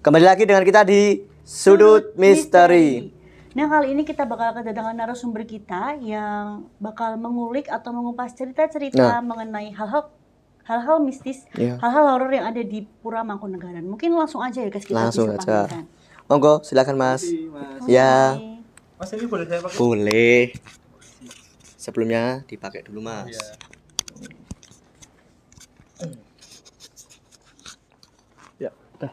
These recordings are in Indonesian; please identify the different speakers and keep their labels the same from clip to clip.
Speaker 1: Kembali lagi dengan kita di Sudut Misteri.
Speaker 2: Nah, kali ini kita bakal kedatangan narasumber kita yang bakal mengulik atau mengupas cerita-cerita mengenai hal-hal mistis, hal-hal horor yang ada di Pura Mangkunegaran. Mungkin langsung aja ya guys, kita
Speaker 1: Langsung
Speaker 2: bisa
Speaker 1: aja.
Speaker 2: panggilkan.
Speaker 1: Monggo, silakan Mas. Ya,
Speaker 3: Mas, ini boleh saya pakai?
Speaker 1: boleh. Sebelumnya dipakai dulu Mas.
Speaker 3: Ya, udah.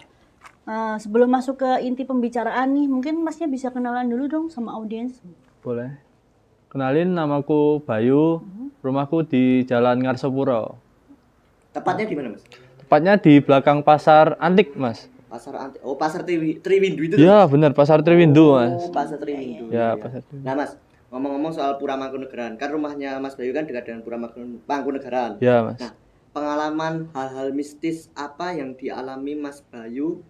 Speaker 2: Nah, sebelum masuk ke inti pembicaraan nih, mungkin Masnya bisa kenalan dulu dong sama audiens.
Speaker 3: Boleh. Kenalin, namaku Bayu. Rumahku di Jalan Ngarsopuro.
Speaker 1: Tepatnya di mana Mas?
Speaker 3: Tepatnya di belakang pasar antik, Mas.
Speaker 1: Pasar Antik. Oh, Pasar Triwindu itu.
Speaker 3: Ya, benar, pasar Triwindu, Mas.
Speaker 1: Oh, Pasar Triwindu.
Speaker 3: Ya, pasar Triwindu.
Speaker 1: Nah, Mas, ngomong-ngomong soal Pura Mangkunegaran, kan rumahnya Mas Bayu kan dekat dengan Pura Mangkunegaran.
Speaker 3: Ya, Mas.
Speaker 1: Nah, pengalaman hal-hal mistis apa yang dialami Mas Bayu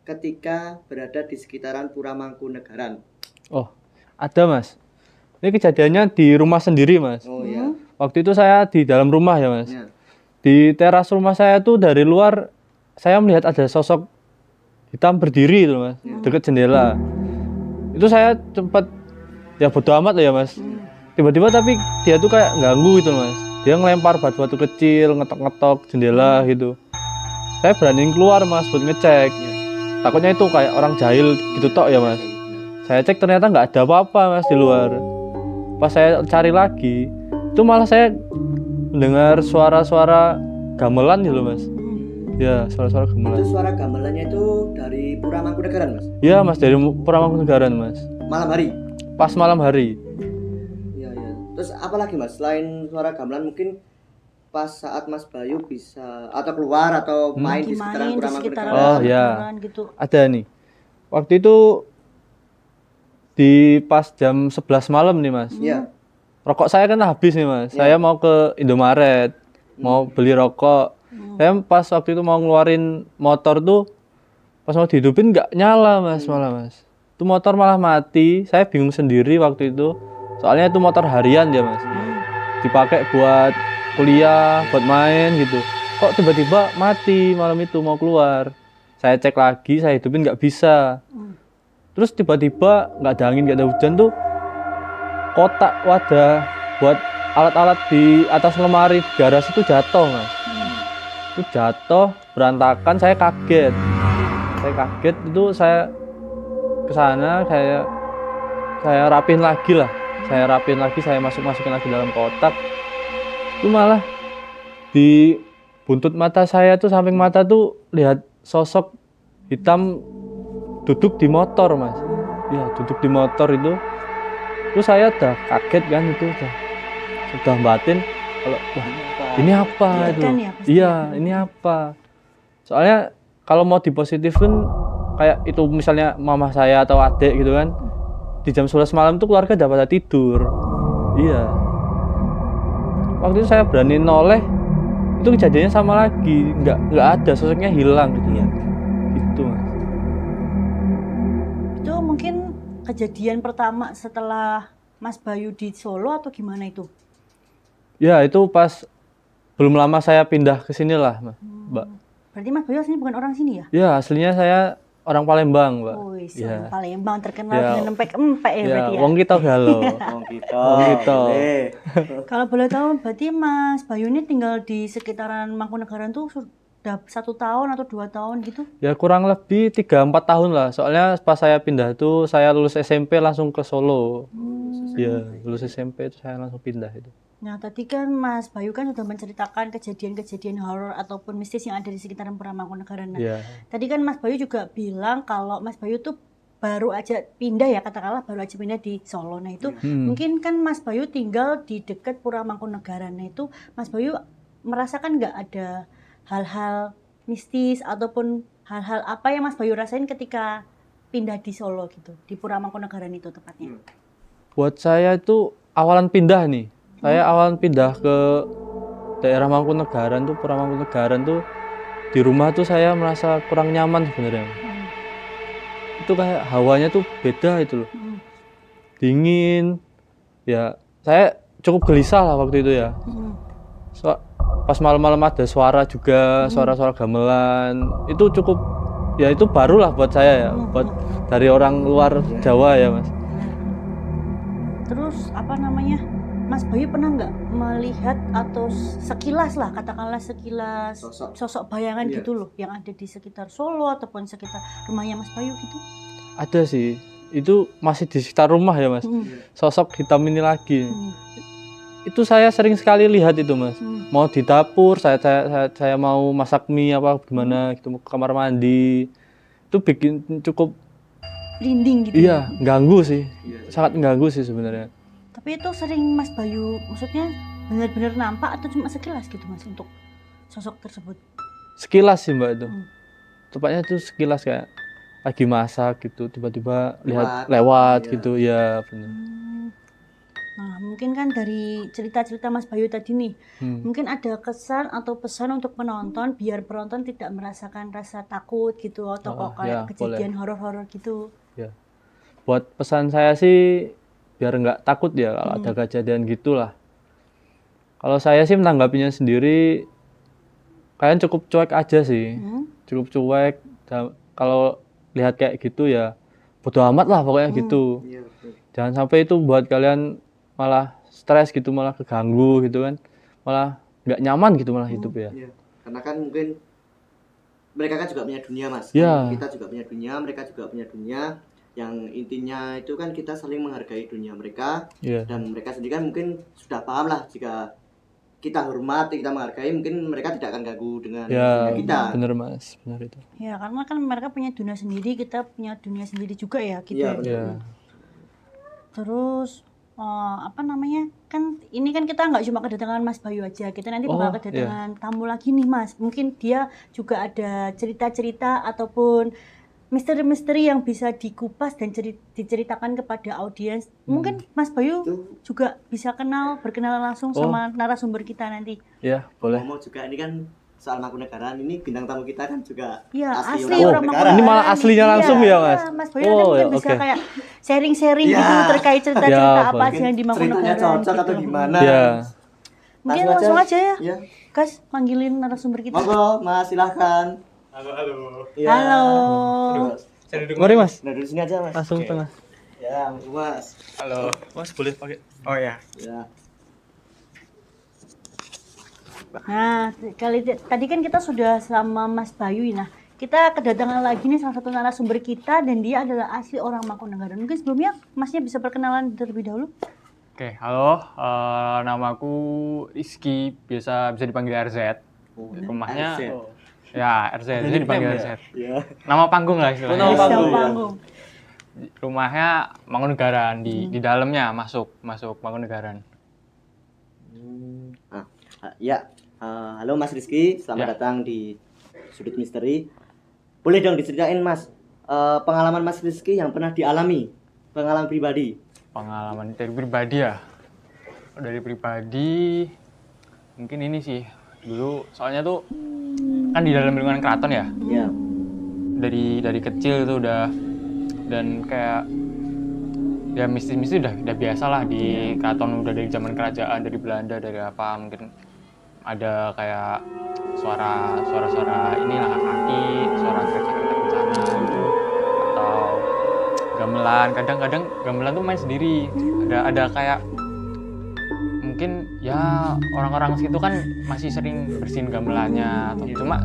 Speaker 1: ketika berada di sekitaran Pura Mangkunegaran?
Speaker 3: Oh, ada, Mas. Ini kejadiannya di rumah sendiri, Mas.
Speaker 1: Oh iya.
Speaker 3: Waktu itu saya di dalam rumah ya, Mas.
Speaker 1: Ya.
Speaker 3: Di teras rumah saya tuh dari luar saya melihat ada sosok hitam berdiri itu, Mas, dekat jendela. Itu saya sempat ya bodo amat lah ya, Mas. Tiba-tiba tapi dia tuh kayak ganggu gitu, Mas. Dia ngelempar batu-batu kecil, ngetok-ngetok jendela gitu. Saya beraniin keluar, Mas, buat ngecek. Takutnya itu kayak orang jahil gitu tok ya, Mas. Saya cek ternyata nggak ada apa-apa, Mas, di luar. Pas saya cari lagi, itu malah saya mendengar suara-suara gamelan gitu, Mas. Ya, suara-suara
Speaker 1: Itu
Speaker 3: gamelan.
Speaker 1: suara gamelannya itu dari Pura Mangkunegaran, Mas?
Speaker 3: Ya, Mas, dari Pura Mangkunegaran, Mas.
Speaker 1: Malam hari?
Speaker 3: Pas malam hari.
Speaker 1: Iya, iya. Terus apa lagi, Mas? Selain suara gamelan mungkin pas saat Mas Bayu bisa atau keluar atau main di sekitaran
Speaker 2: Main
Speaker 1: Pura
Speaker 2: di sekitaran
Speaker 1: Mangkunegaran?
Speaker 3: Oh, ya.
Speaker 2: Mangkunegaran gitu.
Speaker 3: Ada nih. Waktu itu di pas jam 11 malam nih, Mas.
Speaker 1: Iya.
Speaker 3: Rokok saya kan habis nih, Mas. Saya mau ke Indomaret, mau beli rokok. Saya pas waktu itu mau ngeluarin motor tuh, pas mau dihidupin nggak nyala, Mas, malah, Mas. Itu motor malah mati. Saya bingung sendiri waktu itu. Soalnya itu motor harian ya, Mas. Dipakai buat kuliah, buat main gitu. Kok tiba-tiba mati malam itu mau keluar. Saya cek lagi, saya hidupin nggak bisa. Terus tiba-tiba nggak ada angin, nggak ada hujan tuh, kotak wadah buat alat-alat di atas lemari garasi itu jatuh, Mas. Itu jatuh berantakan. Saya kaget itu. Saya kesana, saya rapiin lagi, saya masukin lagi dalam kotak. Itu malah di buntut mata saya tuh, samping mata tuh lihat sosok hitam duduk di motor, Mas. Ya, duduk di motor itu. Terus saya udah kaget kan, itu sudah batin kalau wah, ini apa itu?
Speaker 2: Kan ya, pasti
Speaker 3: Iya, ini apa? Soalnya kalau mau dipositifin kayak itu misalnya mama saya atau adik gitu kan, di jam 11 malam tuh keluarga udah pada tidur. Iya. Waktu itu saya berani noleh, itu kejadiannya sama lagi, nggak ada, sosoknya hilang gitu ya. Gitu, Mas.
Speaker 2: Itu mungkin kejadian pertama setelah Mas Bayu di Solo atau gimana itu?
Speaker 3: Ya, itu pas belum lama saya pindah ke sini lah, Mbak.
Speaker 2: Berarti Mas Bayu aslinya bukan orang sini ya?
Speaker 3: Ya, aslinya saya orang Palembang, Mbak.
Speaker 2: Oh,
Speaker 3: Ya.
Speaker 2: Palembang terkenal
Speaker 3: Ya.
Speaker 2: dengan empek-empek ya,
Speaker 3: Ya,
Speaker 2: berarti ya.
Speaker 3: wong kita galau.
Speaker 1: Oh, gitu.
Speaker 3: Oh, gitu.
Speaker 1: Boleh.
Speaker 2: Kalau boleh tahu, berarti Mas Bayu ini tinggal di sekitaran Mangkunegaran tuh sudah 1 tahun atau 2 tahun gitu?
Speaker 3: Ya kurang lebih 3-4 tahun lah. Soalnya pas saya pindah itu saya lulus SMP langsung ke Solo. Ya, lulus SMP itu saya langsung pindah itu.
Speaker 2: Nah, tadi kan Mas Bayu kan sudah menceritakan kejadian-kejadian horor ataupun mistis yang ada di sekitaran Pura Mangkunegaran. Nah,
Speaker 3: Ya.
Speaker 2: tadi kan Mas Bayu juga bilang kalau Mas Bayu tuh baru aja pindah ya, katakanlah baru aja pindah di Solo. Nah, itu mungkin kan Mas Bayu tinggal di dekat Pura Mangkunegaran. Nah, itu Mas Bayu merasakan nggak ada hal-hal mistis ataupun hal-hal apa yang Mas Bayu rasain ketika pindah di Solo gitu, di Pura Mangkunegaran itu tepatnya?
Speaker 3: Buat saya itu awalan pindah nih. Saya awalan pindah ke daerah Mangkunegaran tuh, Pura Mangkunegaran tuh, di rumah tuh saya merasa kurang nyaman sebenarnya. Itu kayak hawanya tuh beda itu loh. Dingin. Ya, saya cukup gelisah lah waktu itu ya. Pas malam-malam ada suara juga, suara-suara gamelan. Itu cukup ya itu barulah buat saya ya, buat dari orang luar Jawa ya Mas.
Speaker 2: Terus apa namanya, Mas Bayu pernah nggak melihat atau sekilas lah, katakanlah sekilas sosok bayangan
Speaker 1: Iya.
Speaker 2: gitu loh yang ada di sekitar Solo ataupun sekitar rumahnya Mas Bayu gitu?
Speaker 3: Ada sih, itu masih di sekitar rumah ya Mas. Sosok hitam ini lagi. Itu saya sering sekali lihat itu Mas. Mau di dapur, saya mau masak mie apa gimana gitu, mau ke kamar mandi. Itu bikin cukup
Speaker 2: Merinding gitu.
Speaker 3: iya, ganggu sih. Sangat mengganggu sih sebenarnya.
Speaker 2: Tapi itu sering Mas Bayu, maksudnya benar-benar nampak atau cuma sekilas gitu Mas untuk sosok tersebut?
Speaker 3: Sekilas sih Mbak itu. Tepatnya itu sekilas kayak lagi masak gitu, tiba-tiba lewat gitu ya benar.
Speaker 2: Nah, mungkin kan dari cerita-cerita Mas Bayu tadi nih, mungkin ada kesan atau pesan untuk penonton biar penonton tidak merasakan rasa takut gitu atau kok kayak kejadian horor-horor gitu.
Speaker 3: Ya. Buat pesan saya sih biar nggak takut ya kalau ada kejadian gitulah. Kalau saya sih menanggapinya sendiri, kalian cukup cuek aja sih, cukup cuek. Kalau lihat kayak gitu ya bodo amat lah pokoknya gitu. Jangan sampai itu buat kalian malah stres gitu, malah keganggu gitu kan, malah nggak nyaman gitu malah hidup ya.
Speaker 1: Karena kan mungkin mereka kan juga punya dunia Mas.
Speaker 3: Ya.
Speaker 1: Kita juga punya dunia, mereka juga punya dunia. Yang intinya itu kan kita saling menghargai dunia mereka. Dan mereka sendiri kan mungkin sudah paham lah jika kita hormat, kita menghargai, mungkin mereka tidak akan ganggu dengan dunia kita.
Speaker 3: Bener Mas, benar itu.
Speaker 2: Ya karena kan mereka punya dunia sendiri, kita punya dunia sendiri juga ya gitu.
Speaker 1: Iya.
Speaker 2: Terus apa namanya, kan ini kan kita nggak cuma kedatangan Mas Bayu aja, kita nanti bakal kedatangan tamu lagi nih Mas. Mungkin dia juga ada cerita-cerita ataupun misteri-misteri yang bisa dikupas dan diceritakan kepada audiens. Mungkin Mas Bayu juga bisa berkenalan langsung sama narasumber kita nanti.
Speaker 3: Iya, boleh.
Speaker 1: Ngomong juga ini kan soal Mangkunegaran, ini bintang tamu kita kan juga
Speaker 2: asli
Speaker 1: orang Mangkunegaran.
Speaker 3: Ini malah aslinya langsung ya Mas?
Speaker 2: Mas Bayu nanti mungkin bisa kayak sharing-sharing gitu terkait cerita-cerita apa sih yang di Mangkunegaran.
Speaker 1: Ceritanya cocok atau gimana?
Speaker 2: Mungkin langsung aja ya. Guys, panggilin narasumber kita.
Speaker 1: Monggo, Mas, silahkan.
Speaker 4: Halo.
Speaker 2: Halo.
Speaker 3: Mari Mas.
Speaker 1: Nah, dari sini aja Mas.
Speaker 3: Langsung tengah.
Speaker 1: Ya, Mas.
Speaker 4: Halo.
Speaker 3: Mas boleh pakai.
Speaker 4: Oh ya.
Speaker 1: Ya.
Speaker 2: Nah, tadi kan kita sudah sama Mas Bayu. Nah, kita kedatangan lagi nih salah satu narasumber kita dan dia adalah asli orang Mangkunegaran. Mungkin sebelumnya Masnya bisa perkenalan terlebih dahulu.
Speaker 4: Oke, halo. Namaku Rizky, bisa dipanggil RZ. Rumahnya
Speaker 1: RZ.
Speaker 4: Ya, RZ, jadi dipanggil RZ.
Speaker 1: Ya.
Speaker 4: Nama panggung lah istilahnya.
Speaker 3: Nama panggung.
Speaker 2: Panggung.
Speaker 4: Rumahnya Mangkunegaran, di dalamnya masuk Mangkunegaran.
Speaker 1: Ya. Halo Mas Rizky, selamat datang di Sudut Misteri. Boleh dong diceritain Mas, pengalaman Mas Rizky yang pernah dialami, pengalaman pribadi.
Speaker 4: Pengalaman dari pribadi ya. Dari pribadi mungkin ini sih. Dulu soalnya tuh kan di dalam lingkungan keraton ya.
Speaker 1: Ya.
Speaker 4: Dari kecil itu udah, dan kayak ya mistis-mistis udah biasa lah di keraton, udah dari zaman kerajaan, dari Belanda, dari apa, mungkin ada kayak suara inilah kaki, suara kereta kencana gitu, atau gamelan. Kadang-kadang gamelan tuh main sendiri, ada kayak mungkin ya orang-orang situ kan masih sering bersihin gamelannya, atau cuma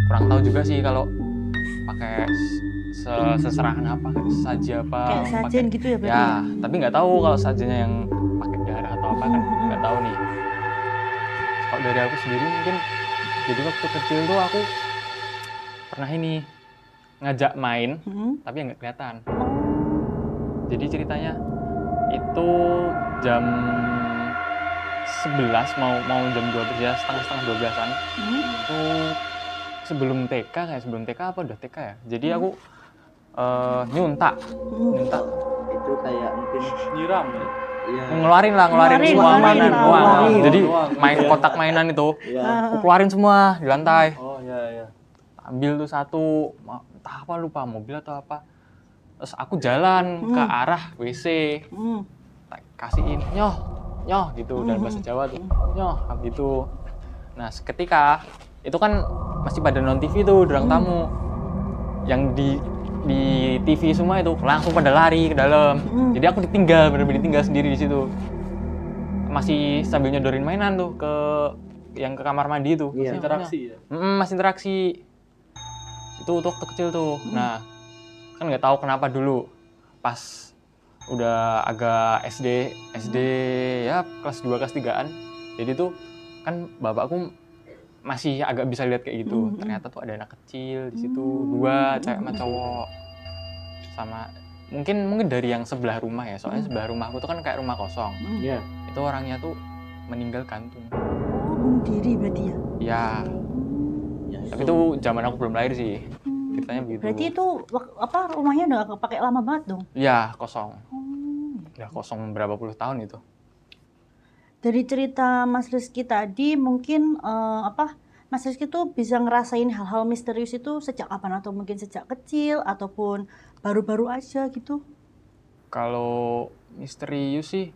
Speaker 4: kurang tahu juga sih kalau pakai seserahan apa, saja apa,
Speaker 2: Kayak sajen gitu ya berarti.
Speaker 4: ya, tapi nggak tahu kalau sajennya yang pakai darah atau apa kan nggak tahu nih. Kalau dari aku sendiri mungkin, jadi waktu kecil tuh aku pernah ini ngajak main, tapi nggak kelihatan. Jadi ceritanya itu jam 11 mau jam 12 ya, setengah 12-an. Itu sebelum TK apa udah TK ya. Jadi aku nyuntak.
Speaker 1: Itu kayak mungkin
Speaker 3: Nyiram ya.
Speaker 1: ya.
Speaker 4: Ngeluarin semua mainan.
Speaker 1: Ngeluarin.
Speaker 4: Jadi main kotak mainan itu,
Speaker 1: Ya.
Speaker 4: aku keluarin semua di lantai.
Speaker 3: Oh iya.
Speaker 4: Ambil tuh satu, entah apa lupa, mobil atau apa. Terus aku jalan ke arah WC. Tak kasihin, nyoh gitu, dalam bahasa Jawa tuh, nyoh gitu. Nah seketika itu kan masih pada non TV tuh, durang tamu. yang di TV semua itu langsung pada lari ke dalam. Jadi aku benar-benar ditinggal sendiri di situ. Masih sambil nyodorin mainan tuh ke kamar mandi tuh.
Speaker 1: Iya.
Speaker 3: Interaksi ya.
Speaker 4: Masih interaksi. Itu waktu kecil tuh. Nah, kan nggak tahu kenapa dulu pas udah agak SD ya kelas 2 kelas 3-an. Jadi tuh kan bapakku masih agak bisa lihat kayak gitu. Ternyata tuh ada anak kecil di situ, 2 cewek sama cowok. Sama mungkin dari yang sebelah rumah ya. Soalnya sebelah rumahku tuh kan kayak rumah kosong.
Speaker 1: Iya.
Speaker 4: Itu orangnya tuh meninggal gantung.
Speaker 2: Bunuh diri berarti ya?
Speaker 4: Ya. Tapi itu zaman aku belum lahir sih. Ceritanya begitu.
Speaker 2: Berarti itu rumahnya udah gak pakai lama banget dong?
Speaker 4: Iya, kosong. Udah kosong berapa puluh tahun itu.
Speaker 2: Dari cerita Mas Rizky tadi mungkin Mas Rizky tuh bisa ngerasain hal-hal misterius itu sejak kapan? Atau mungkin sejak kecil ataupun baru-baru aja gitu?
Speaker 4: Kalau misterius sih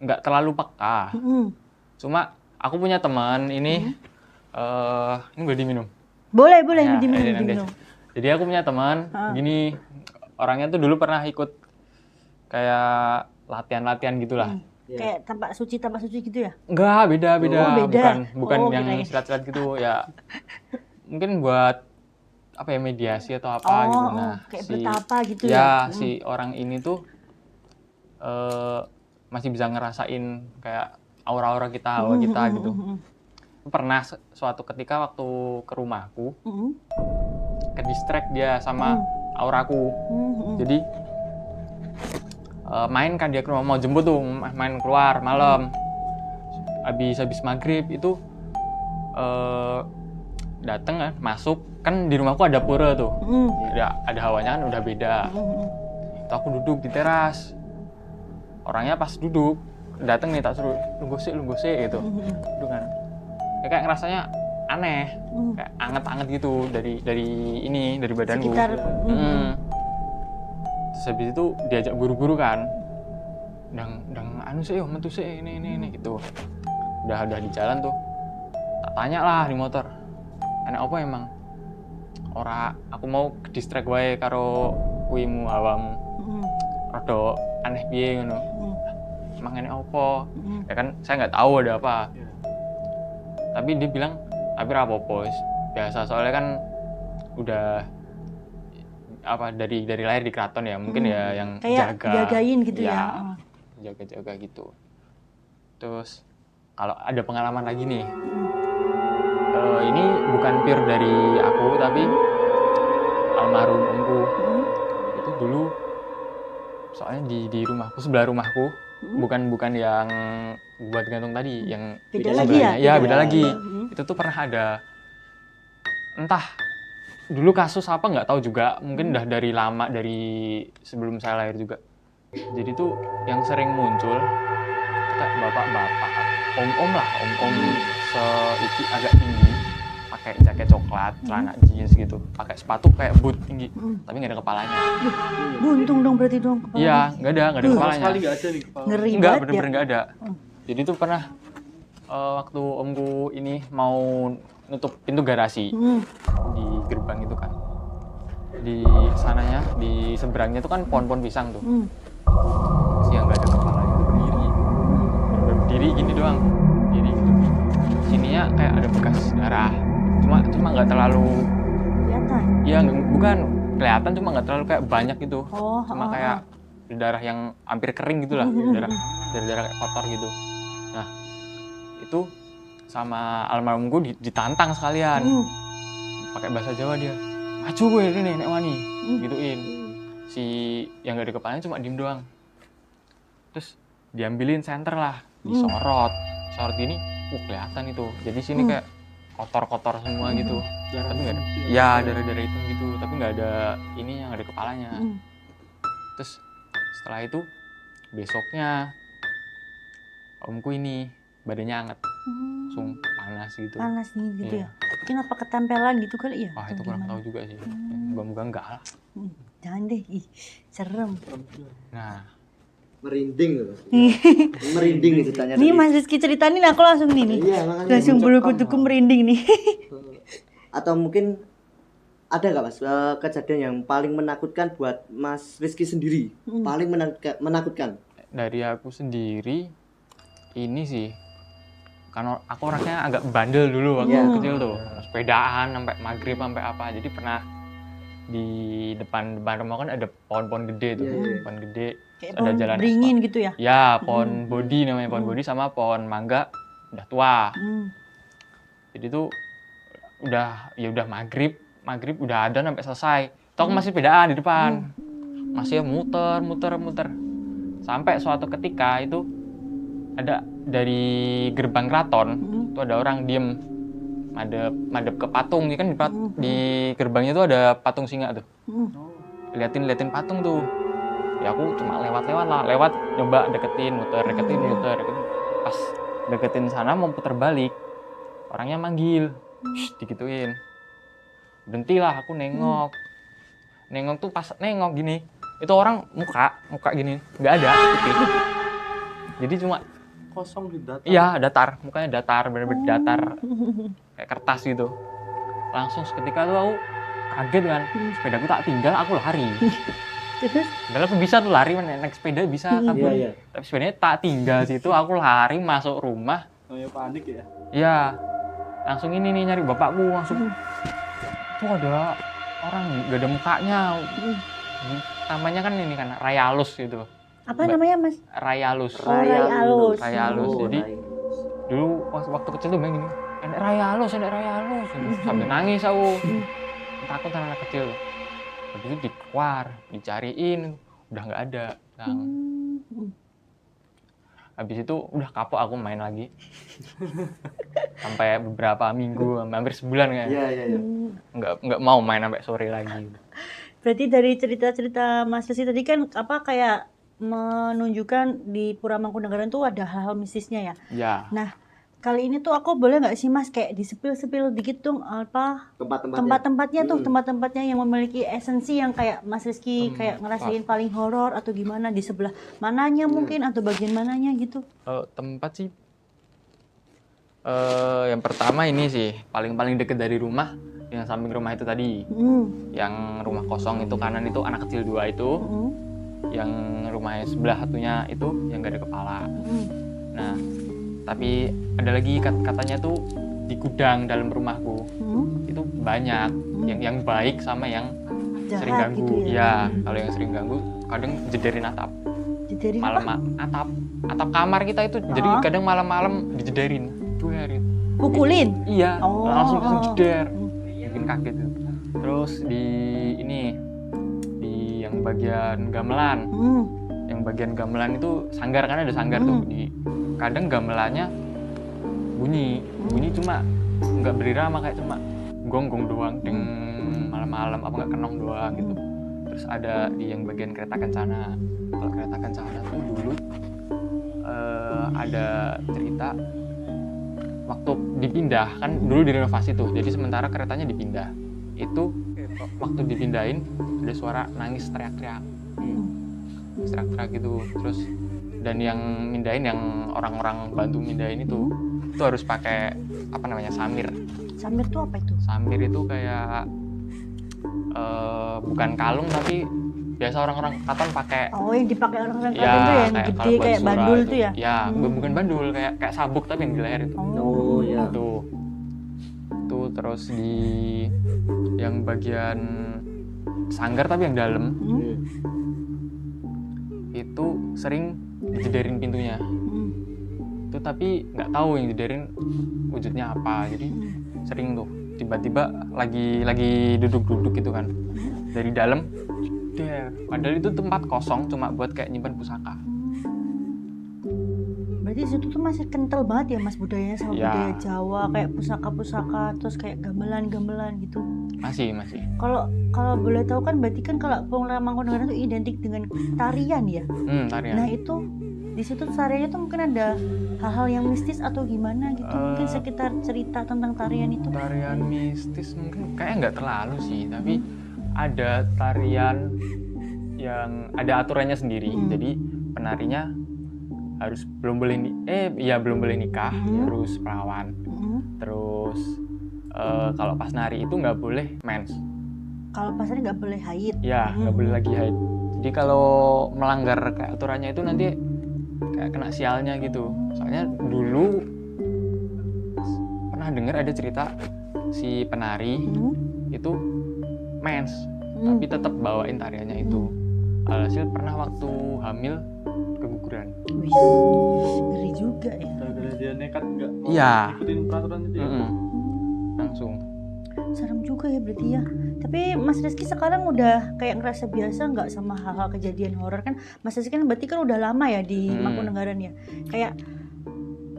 Speaker 4: nggak terlalu peka. Cuma aku punya teman ini ini boleh diminum?
Speaker 2: Boleh
Speaker 4: Ya,
Speaker 2: diminum.
Speaker 4: Jadi aku punya teman gini, orangnya tuh dulu pernah ikut kayak latihan-latihan gitulah.
Speaker 2: Kayak tampak suci gitu ya?
Speaker 4: Enggak, beda.
Speaker 2: Oh, beda.
Speaker 4: Bukan
Speaker 2: Oh,
Speaker 4: yang
Speaker 2: kirain.
Speaker 4: silat-silat gitu ya. Mungkin buat apa ya, mediasi atau apa gitu. Nah,
Speaker 2: kayak bertapa gitu ya?
Speaker 4: si orang ini tuh masih bisa ngerasain kayak aura-aura kita, hawa kita gitu. Pernah suatu ketika waktu ke rumahku, ke distract dia sama auraku. Jadi main kan dia ke rumah, mau jemput tuh, main keluar malam. Habis maghrib itu dateng masuk, kan di rumahku ada pura tuh. Ada hawanya kan udah beda. Itu aku duduk di teras. Orangnya pas duduk, dateng nih tak suruh lu gosek gitu. Duduk kan. Kayak ngerasanya aneh, kayak anget-anget gitu dari badanku.
Speaker 2: Sekitar
Speaker 4: Terus habis itu diajak buru-buru kan, dang anu sih, mentu sih ini gitu. Udah di jalan tuh, tak tanya lah di motor, enak apa emang? Ora, aku mau distract wae karo kuimu awamu, rada aneh piye ngono. Emang enak apa? Ya kan saya nggak tahu ada apa. Tapi dia bilang, tapi apa-apa, biasa soalnya kan udah apa dari lahir di keraton ya, mungkin ya yang
Speaker 2: kayak jagain gitu ya.
Speaker 4: Jaga-jaga gitu. Terus kalau ada pengalaman lagi nih, ini bukan pure dari aku tapi almarhum omku. Itu dulu soalnya di rumahku, sebelah rumahku, bukan yang buat gantung tadi, yang
Speaker 2: beda lagi ya?
Speaker 4: Ya beda lagi. Itu tuh pernah ada, entah dulu kasus apa nggak tahu juga, mungkin udah dari lama, dari sebelum saya lahir juga. Jadi tuh yang sering muncul kayak bapak-bapak, om-om seiki agak tinggi, pakai jaket coklat, celana jeans gitu, pakai sepatu kayak boot tinggi, tapi nggak ada kepalanya.
Speaker 2: Buntung dong berarti dong kepalanya.
Speaker 4: Iya, nggak ada kepalanya.
Speaker 3: Sekali nggak ada nih kepala.
Speaker 2: Ngeri
Speaker 4: Enggak,
Speaker 2: banget
Speaker 4: bener-bener
Speaker 2: ya.
Speaker 4: nggak ada. Jadi tuh pernah waktu omku ini mau nutup pintu garasi di gerbang itu kan, di sananya, di seberangnya itu kan pohon-pohon pisang tuh. Yang nggak ada kepalanya, berdiri gini doang, berdiri gitu. Sininya kayak ada bekas darah, cuma nggak terlalu
Speaker 2: Kelihatan.
Speaker 4: ya, bukan kelihatan, cuma nggak terlalu kayak banyak gitu. Cuma kayak darah yang hampir kering gitulah, darah kayak kotor gitu. Nah itu sama almarhumku ditantang sekalian, pakai bahasa Jawa dia, maju gue ini nek wani, gituin. Si yang gak ada kepalanya cuma diem doang. Terus diambilin senter lah, disorot ini, kelihatan itu. Jadi sini kayak kotor-kotor semua gitu. Tapi nggak ada, ya darah-darah hitam gitu, tapi nggak ada ini yang ada kepalanya. Terus setelah itu besoknya omku ini badannya hangat, langsung panas gitu.
Speaker 2: Panas nih gitu
Speaker 4: Iya.
Speaker 2: ya. Mungkin apa ketempelan gitu kali ya?
Speaker 4: Wah
Speaker 2: atau
Speaker 4: itu kurang
Speaker 2: gimana?
Speaker 4: tahu juga sih. Moga-moga enggak lah.
Speaker 2: Jangan deh, serem.
Speaker 4: Nah,
Speaker 1: Merinding loh. Merinding nih ceritanya.
Speaker 2: Nih
Speaker 1: tadi.
Speaker 2: Mas Rizky ceritain aku langsung nih.
Speaker 1: Iya, makanya
Speaker 2: Langsung bulu kuduku merinding nih.
Speaker 1: Atau mungkin ada nggak Mas kejadian yang paling menakutkan buat Mas Rizky sendiri? Paling menakutkan?
Speaker 4: Dari aku sendiri ini sih, karena aku orangnya agak bandel dulu waktu kecil tuh, sepedaan sampai maghrib sampai apa. Jadi pernah di depan rumah kan ada pohon-pohon gede tuh, pohon gede.
Speaker 2: Kayak
Speaker 4: Ada
Speaker 2: pohon
Speaker 4: jalan
Speaker 2: beringin gitu ya?
Speaker 4: Ya, pohon bodi namanya, pohon bodi sama pohon mangga udah tua. Jadi tuh udah maghrib udah ada sampai selesai. Tuh aku masih sepedaan di depan, masih muter. Sampai suatu ketika itu ada dari gerbang keraton, itu ada orang diem madep ke patung. Kan di gerbangnya tuh ada patung singa tuh. Liatin patung tuh. Ya aku cuma lewat nyoba deketin, muter. Pas deketin sana mau puter balik, orangnya manggil, digituin. Berhentilah, aku nengok tuh, pas nengok gini, itu orang muka gini, nggak ada putih. Jadi cuma
Speaker 3: Kosong di datar.
Speaker 4: iya, datar, mukanya datar, bener-bener datar kayak kertas gitu. Langsung seketika tuh aku kaget kan, sepedaku tak tinggal, aku lari.
Speaker 2: Terus?
Speaker 4: Padahal aku bisa tuh lari, naik sepeda bisa kabur. Tapi sepedanya tak tinggal situ, aku lari masuk rumah.
Speaker 3: Kayak panik ya?
Speaker 4: Iya, langsung ini nih nyari bapakku, langsung tuh ada orang gak ada mukanya. Namanya kan ini kan Rayalus gitu.
Speaker 2: Apa namanya Mas?
Speaker 4: Rayalus.
Speaker 2: Rayalus.
Speaker 4: Jadi dulu waktu kecil tuh main gini, enek Rayalus sambil nangis aku. Takut kan anak kecil. Habis itu dikeluar, dicariin, udah nggak ada. Habis itu udah kapok aku main lagi. Sampai beberapa minggu, hampir sebulan kayak.
Speaker 1: Iya.
Speaker 4: Nggak mau main sampai sore lagi.
Speaker 2: Berarti dari cerita-cerita Mas Rizky tadi kan kayak menunjukkan di Pura Mangkunegaran tuh ada hal-hal mistisnya ya.
Speaker 4: Ya.
Speaker 2: Nah, kali ini tuh aku boleh nggak sih Mas kayak disepil-sepil dikit dong tempat-tempatnya yang memiliki esensi yang kayak Mas Rizky kayak ngerasain paling horor atau gimana, di sebelah mananya mungkin atau bagian mananya gitu.
Speaker 4: Tempat sih yang pertama ini sih paling deket dari rumah, yang samping rumah itu tadi. Yang rumah kosong itu kanan itu anak kecil 2 itu. Yang rumahnya sebelah satunya itu yang gak ada kepala. Nah, tapi ada lagi katanya tuh di gudang dalam rumahku. Itu banyak yang baik sama yang
Speaker 2: Jahat
Speaker 4: sering ganggu.
Speaker 2: gitu
Speaker 4: ya, kalau yang sering ganggu kadang jederin atap.
Speaker 2: Jederin
Speaker 4: atap kamar kita itu. Jadi kadang malam-malam dijederin.
Speaker 2: Pukulin?
Speaker 4: Iya, langsung jeder. Bikin kaget itu. Terus di yang bagian gamelan. Yang bagian gamelan itu sanggar, kan ada sanggar tuh. Kadang gamelannya bunyi cuma nggak berirama, kayak cuma gonggong doang, deng malam-malam, apa nggak kenong doang gitu. Terus ada di yang bagian kereta kencana. Kalau kereta kencana tuh dulu ada cerita waktu dipindah, kan dulu direnovasi tuh, jadi sementara keretanya dipindah. Itu waktu dipindahin ada suara nangis teriak-teriak gitu. Terus dan yang mindahin, yang orang-orang bantu mindahin itu harus pakai apa namanya, samir.
Speaker 2: Samir tuh apa itu?
Speaker 4: Samir itu kayak bukan kalung, tapi biasa orang-orang Katon pakai.
Speaker 2: Oh, yang dipakai orang-orang
Speaker 4: ya,
Speaker 2: Katon tuh yang gede kayak bandul itu ya?
Speaker 4: Ya, bukan bandul, kayak sabuk tapi yang di leher itu.
Speaker 1: Oh ya.
Speaker 4: Tuh terus di yang bagian sanggar tapi yang dalam itu sering dijederin pintunya. Itu tapi nggak tahu yang dijederin wujudnya apa. Jadi sering tuh tiba-tiba lagi duduk-duduk gitu kan, dari dalam padahal itu tempat kosong cuma buat kayak nyimpan pusaka.
Speaker 2: Berarti situ tuh masih kental banget ya Mas budayanya sama budaya Jawa, kayak pusaka-pusaka, terus kayak gamelan-gamelan gitu.
Speaker 4: Masih.
Speaker 2: Kalau boleh tahu kan, berarti kan kalau Pura Mangkunegaran itu identik dengan tarian ya.
Speaker 4: Tarian.
Speaker 2: Nah itu di situ tariannya tuh mungkin ada hal-hal yang mistis atau gimana gitu, mungkin sekitar cerita tentang tarian itu.
Speaker 4: Tarian mistis mungkin kayaknya nggak terlalu sih, tapi ada tarian yang ada aturannya sendiri. Jadi penarinya harus belum boleh nikah, harus perawan. Terus kalau pas nari itu nggak boleh mens.
Speaker 2: Kalau pasarnya nggak boleh haid.
Speaker 4: Ya, nggak boleh lagi haid. Jadi kalau melanggar kayak aturannya itu nanti kayak kena sialnya gitu. Soalnya dulu pernah dengar ada cerita si penari itu mens, tapi tetap bawain tariannya itu. Alhasil pernah waktu hamil keguguran.
Speaker 2: Wih, ngeri juga ya.
Speaker 3: Gara-gara dia nekat nggak mau
Speaker 4: Iya.
Speaker 3: ikutin peraturan itu ya.
Speaker 4: Langsung.
Speaker 2: Serem juga ya berarti ya. Tapi Mas Rizky sekarang udah kayak ngerasa biasa nggak sama hal-hal kejadian horor kan? Mas Rizky kan berarti kan udah lama ya di Mangkunegaran ya. Kayak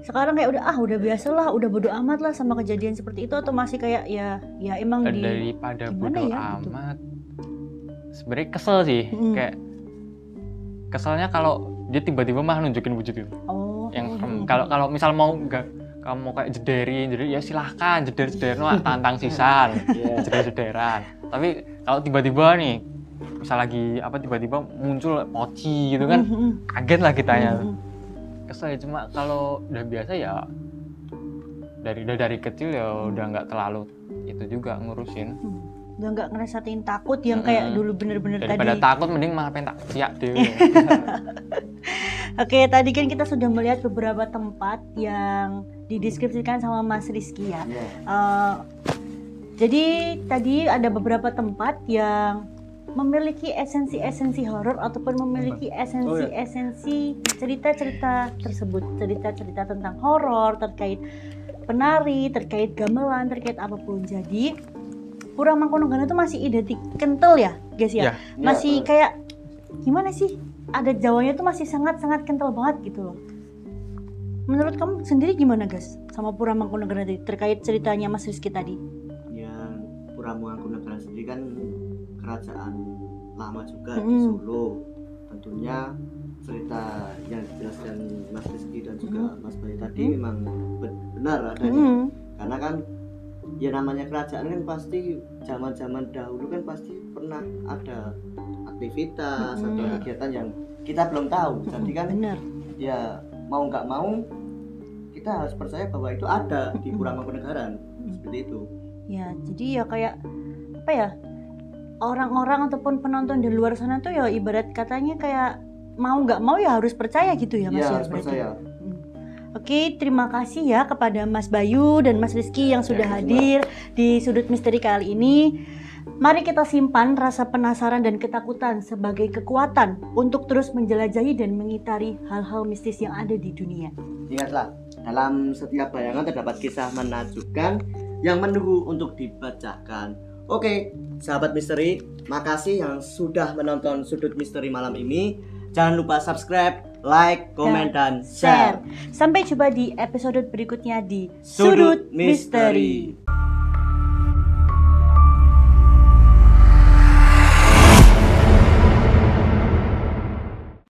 Speaker 2: sekarang kayak udah biasa lah, udah bodo amat lah sama kejadian seperti itu, atau masih kayak ya emang
Speaker 4: Daripada bodo
Speaker 2: ya,
Speaker 4: amat. Sebenarnya kesel sih, kayak keselnya kalau dia tiba-tiba mah nunjukin wujud itu. Kalau misal mau nggak kamu kayak jederin, jadi ya silahkan jeder tantang sisan, jeder-jederan. Tapi kalau tiba-tiba nih, misal lagi tiba-tiba muncul poci gitu kan, kaget lah kitanya. Kesel. Cuma kalau udah biasa ya dari kecil ya udah nggak terlalu itu juga ngurusin.
Speaker 2: Udah nggak ngerasain takut yang kayak dulu bener-bener tadi.
Speaker 4: Daripada takut mending malah pengen tak siap deh.
Speaker 2: Oke, tadi kan kita sudah melihat beberapa tempat yang dideskripsikan sama Mas Rizky ya. Jadi tadi ada beberapa tempat yang memiliki esensi-esensi horor ataupun memiliki esensi-esensi cerita-cerita tersebut, cerita-cerita tentang horor terkait penari, terkait gamelan, terkait apapun. Jadi Pura Mangkunegaran itu masih identik kental ya, guys ya. Masih kayak gimana sih? Ada Jawanya tuh masih sangat-sangat kental banget gitu loh. Menurut kamu sendiri gimana, guys? Sama Pura Mangkunegaran tadi terkait ceritanya Mas Rizky tadi?
Speaker 1: Ya, Pura Mangkunegaran sendiri kan kerajaan lama juga di Solo. Tentunya cerita yang dijelaskan Mas Rizky dan juga Mas Bayu tadi memang benar adanya. Karena kan ya namanya kerajaan kan pasti zaman-zaman dahulu kan pasti pernah ada aktivitas atau kegiatan yang kita belum tahu. Jadi kan ya mau nggak mau kita harus percaya bahwa itu ada di Pura Mangkunegaran. Seperti itu. Ya,
Speaker 2: jadi ya kayak apa ya? Orang-orang ataupun penonton di luar sana tuh ya ibarat katanya kayak mau nggak mau ya harus percaya gitu ya Mas.
Speaker 1: Iya, harus percaya.
Speaker 2: Oke, terima kasih ya kepada Mas Bayu dan Mas Rizky yang sudah hadir di Sudut Misteri kali ini. Mari kita simpan rasa penasaran dan ketakutan sebagai kekuatan untuk terus menjelajahi dan mengitari hal-hal mistis yang ada di dunia.
Speaker 1: Ingatlah, dalam setiap bayangan terdapat kisah menakjubkan yang menunggu untuk dibacakan. Oke, sahabat misteri, makasih yang sudah menonton Sudut Misteri malam ini. Jangan lupa subscribe, like, komen, dan share.
Speaker 2: Sampai jumpa di episode berikutnya di Sudut Misteri.